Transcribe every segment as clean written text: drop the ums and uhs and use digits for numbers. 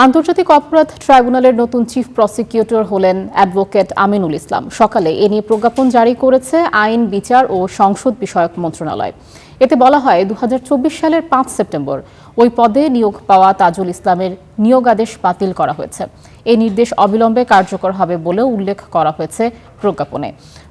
আন্তর্জাতিক অপরাধ ট্রাইব্যুনালের নতুন চিফ প্রসিকিউটর হলেন অ্যাডভোকেট আমিনুল ইসলাম। সকালে এ নিয়ে প্রজ্ঞাপন জারি করেছে আইন, বিচার ও সংসদ বিষয়ক মন্ত্রণালয়। এতে বলা হয় ২০২৪ সালের ৫ সেপ্টেম্বর ওই পদে নিয়োগ পাওয়া তাজুল ইসলামের নিয়োগাদেশ বাতিল করা হয়েছে। এই নির্দেশ অবিলম্বে কার্যকর হবে বলেও উল্লেখ করা হয়েছে প্রজ্ঞাপনে।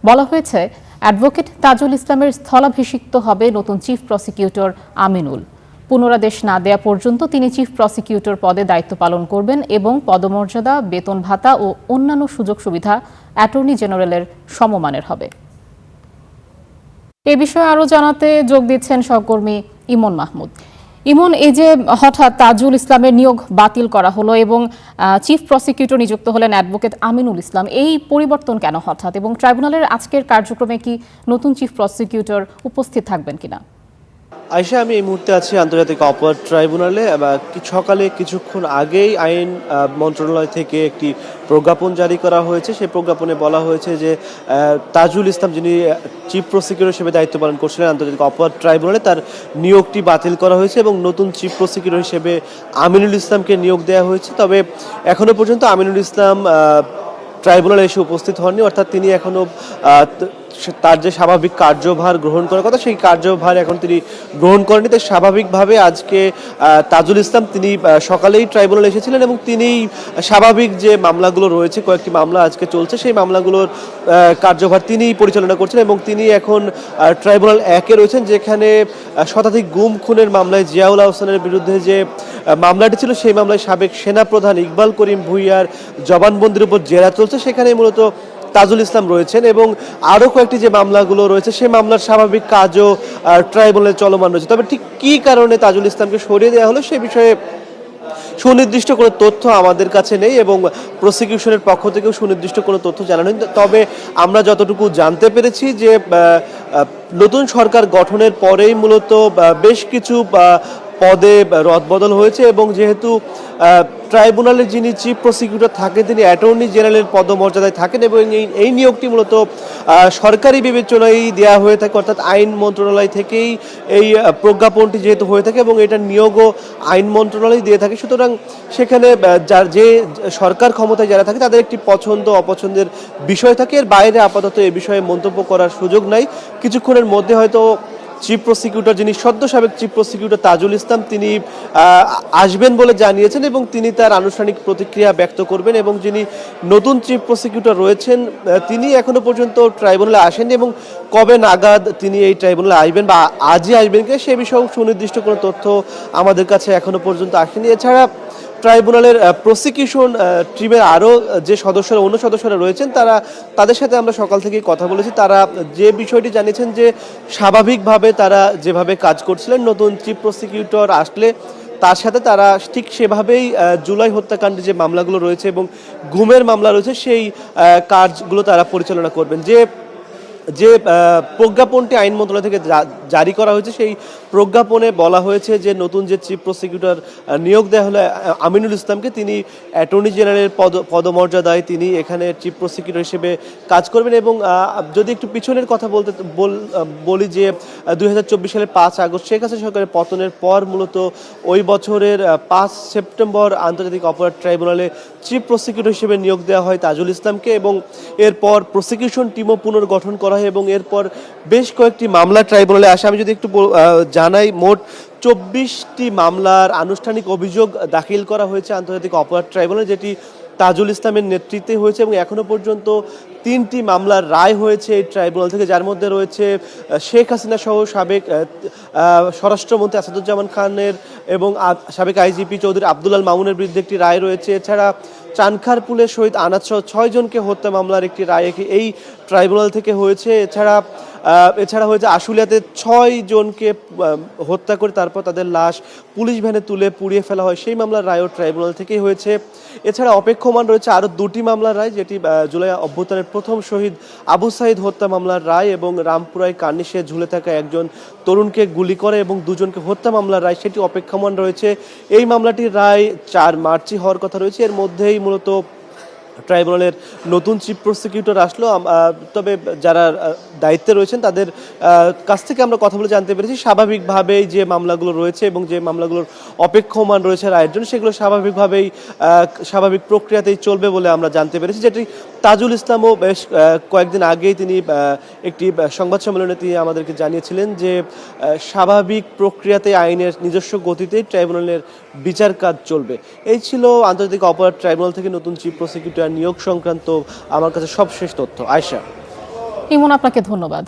বলা হয়েছে, অ্যাডভোকেট তাজুল ইসলামের স্থলাভিষিক্ত হবে নতুন চিফ প্রসিকিউটর আমিনুল। পুনরাদেশ না দেয়া পর্যন্ত তিনি চিফ প্রসিকিউটর পদে দায়িত্ব পালন করবেন এবং পদমর্যাদা, বেতন ভাতা ও অন্যান্য সুযোগ সুবিধা অ্যাটর্নি জেনারেলের সমমানের হবে। এ বিষয়ে আরও জানাতে যোগ দিচ্ছেন সহকর্মী ইমন মাহমুদ। ইমন, এই যে হঠাৎ তাজুল ইসলামের নিয়োগ বাতিল করা হলো এবং চিফ প্রসিকিউটর নিযুক্ত হলেন অ্যাডভোকেট আমিনুল ইসলাম, এই পরিবর্তন কেন হঠাৎ, এবং ট্রাইব্যুনালের আজকের কার্যক্রমে কি নতুন চিফ প্রসিকিউটর উপস্থিত থাকবেন কিনা? আয়শা, আমি এই মুহূর্তে আছি আন্তর্জাতিক অপরাধ ট্রাইব্যুনালে। সকালে কিছুক্ষণ আগেই আইন মন্ত্রণালয় থেকে একটি প্রজ্ঞাপন জারি করা হয়েছে। সেই প্রজ্ঞাপনে বলা হয়েছে যে তাজুল ইসলাম, যিনি চিফ প্রসিকিউটর হিসেবে দায়িত্ব পালন করছিলেন আন্তর্জাতিক অপরাধ ট্রাইব্যুনালে, তার নিয়োগটি বাতিল করা হয়েছে এবং নতুন চিফ প্রসিকিউটর হিসেবে আমিনুল ইসলামকে নিয়োগ দেওয়া হয়েছে। তবে এখনো পর্যন্ত আমিনুল ইসলাম ট্রাইব্যুনালে এসে উপস্থিত হননি, অর্থাৎ তিনি এখনো তার যে স্বাভাবিক কার্যভার গ্রহণ করার কথা, সেই কার্যভার এখন তিনি গ্রহণ করেনি। তাই স্বাভাবিকভাবে আজকে তাজুল ইসলাম তিনি সকালেই ট্রাইব্যুনালে এসেছিলেন এবং তিনি স্বাভাবিক যে মামলাগুলো রয়েছে, কয়েকটি মামলা আজকে চলছে, সেই মামলাগুলোর কার্যভার তিনি পরিচালনা করছেন এবং তিনি এখন ট্রাইব্যুনাল 1-এ রয়েছেন, যেখানে শতাধিক গুম খুনের মামলায় জিয়াউল আহসানের বিরুদ্ধে যে মামলাটি ছিল, সেই মামলায় সাবেক সেনাপ্রধান ইকবাল করিম ভূঁইয়ার জবানবন্দির উপর জেরা চলছে। সেখানে মূলত তাজুল ইসলাম রয়েছেন এবং আরও কয়েকটি যে মামলাগুলো রয়েছে, সেই মামলার স্বাভাবিক কাজও ট্রাইব্যুনালে চলমান রয়েছে। তবে ঠিক কী কারণে তাজুল ইসলামকে সরিয়ে দেওয়া হলো সে বিষয়ে সুনির্দিষ্ট কোনো তথ্য আমাদের কাছে নেই এবং প্রসিকিউশনের পক্ষ থেকেও সুনির্দিষ্ট কোনো তথ্য জানানো নেই। তবে আমরা যতটুকু জানতে পেরেছি যে নতুন সরকার গঠনের পরেই মূলত বেশ কিছু পদে রদবদল হয়েছে এবং যেহেতু ট্রাইব্যুনালের যিনি চিফ প্রসিকিউটর থাকেন, তিনি অ্যাটর্নি জেনারেলের পদমর্যাদায় থাকেন এবং এই নিয়োগটি মূলত সরকারি বিবেচনায় দেওয়া হয়ে থাকে, অর্থাৎ আইন মন্ত্রণালয় থেকেই এই প্রজ্ঞাপনটি যেহেতু হয়ে থাকে এবং এটার নিয়োগও আইন মন্ত্রণালয় দিয়ে থাকে। সুতরাং সেখানে যে সরকার ক্ষমতায় যারা থাকে তাদের একটি পছন্দ অপছন্দের বিষয় থাকে। এর বাইরে আপাতত এ বিষয়ে মন্তব্য করার সুযোগ নাই। কিছুক্ষণের মধ্যে হয়তো চিফ প্রসিকিউটর, যিনি সদ্য সাবেক চিফ প্রসিকিউটর তাজুল ইসলাম, তিনি আসবেন বলে জানিয়েছেন এবং তিনি তার আনুষ্ঠানিক প্রতিক্রিয়া ব্যক্ত করবেন। এবং যিনি নতুন চিফ প্রসিকিউটর রয়েছেন, তিনি এখনো পর্যন্ত ট্রাইব্যুনালে আসেননি এবং কবে নাগাদ তিনি এই ট্রাইব্যুনালে আসবেন বা আজই আসবেন কিনা সে বিষয়েও সুনির্দিষ্ট কোনো তথ্য আমাদের কাছে এখনো পর্যন্ত আসেনি। এছাড়া ট্রাইব্যুনালের প্রসিকিউশন টিমের আরও যে অন্য সদস্যরা রয়েছেন, তাদের সাথে আমরা সকাল থেকেই কথা বলেছি। তারা যে বিষয়টি জানিয়েছেন যে স্বাভাবিকভাবে তারা যেভাবে কাজ করছিলেন, নতুন চিফ প্রসিকিউটর আসলে তার সাথে তারা ঠিক সেভাবেই জুলাই হত্যাকাণ্ডে যে মামলাগুলো রয়েছে এবং গুমের মামলা রয়েছে, সেই কাজগুলো তারা পরিচালনা করবেন। যে প্রজ্ঞাপনটি আইন মন্ত্রণালয় থেকে জারি করা হয়েছে, সেই প্রজ্ঞাপনে বলা হয়েছে যে নতুন যে চিফ প্রসিকিউটর নিয়োগ দেওয়া হলো আমিনুল ইসলামকে, তিনি অ্যাটর্নি জেনারেলের পদমর্যাদায় তিনি এখানে চিফ প্রসিকিউটর হিসেবে কাজ করবেন। এবং যদি একটু পিছনের কথা বলি যে ২০২৪ সালের ৫ আগস্ট শেখ হাসিনা সরকারের পতনের পর মূলত ওই বছরের ৫ সেপ্টেম্বর আন্তর্জাতিক অপরাধ ট্রাইব্যুনালে চিফ প্রসিকিউটর হিসেবে নিয়োগ দেওয়া হয় তাজুল ইসলামকে এবং এরপর প্রসিকিউশন টিমও পুনর্গঠন করা হয় এবং এরপর বেশ কয়েকটি মামলা ট্রাইব্যুনালে আসে। আমি যদি একটু জানাই, মোট ২৪টি মামলার আনুষ্ঠানিক অভিযোগ দাখিল করা হয়েছে আন্তর্জাতিক অপরাধ ট্রাইব্যুনালে, যেটি তাজুল ইসলামের নেতৃত্বে হয়েছে এবং এখনো পর্যন্ত 3টি মামলার রায় হয়েছে এই ট্রাইব্যুনাল থেকে, যার মধ্যে রয়েছে শেখ হাসিনা সহ সাবেক স্বরাষ্ট্রমন্ত্রী আসাদুজ্জামান খানের এবং সাবেক আইজিপি চৌধুরী আব্দুল আল মামুনের বিরুদ্ধে একটি রায় রয়েছে। এছাড়া চানখারপুলের শহীদ আনাজ সহ 6 জনকে হত্যা মামলার একটি রায় এই ট্রাইব্যুনাল থেকে হয়েছে। এছাড়া হয়েছে আশুলিয়াতে 6 জনকে হত্যা করে তারপর তাদের লাশ পুলিশ ভ্যানে তুলে পুড়িয়ে ফেলা হয়, সেই মামলার রায়ও ট্রাইব্যুনাল থেকেই হয়েছে। এছাড়া অপেক্ষমান রয়েছে আরও 2টি মামলার রায়, যেটি জুলাই অভ্যুত্থানের প্রথম শহীদ আবু সাইদ হত্যা মামলার রায় এবং রামপুরায় কার্নিশে ঝুলে থাকা একজন তরুণকে গুলি করে এবং 2 জনকে হত্যা মামলার রায়, সেটি অপেক্ষমান রয়েছে। এই মামলাটির রায় 4 মার্চই হওয়ার কথা রয়েছে। এর মধ্যেই মূলত ট্রাইব্যুনালের নতুন চিফ প্রসিকিউটর আসলো, তবে যারা দায়িত্বে রয়েছেন তাদের কাছ থেকে আমরা কথা বলে জানতে পেরেছি স্বাভাবিকভাবেই যে মামলাগুলো রয়েছে এবং যে মামলাগুলোর অপেক্ষমান রয়েছে রায়ের জন্য সেগুলো স্বাভাবিকভাবেই স্বাভাবিক প্রক্রিয়াতেই চলবে বলে আমরা জানতে পেরেছি। যেটি তাজুল ইসলামও বেশ কয়েকদিন আগেই তিনি একটি সংবাদ সম্মেলনে তিনি আমাদেরকে জানিয়েছিলেন যে স্বাভাবিক প্রক্রিয়াতে আইনের নিজস্ব গতিতেই ট্রাইব্যুনালের বিচার কাজ চলবে। এই ছিল আন্তর্জাতিক অপরাধ ট্রাইব্যুনাল থেকে নতুন চিফ প্রসিকিউটর নিয়োগ সংক্রান্ত আমার কাছে সবশেষ তথ্য। আয়শা। ইমন, আপনাকে ধন্যবাদ।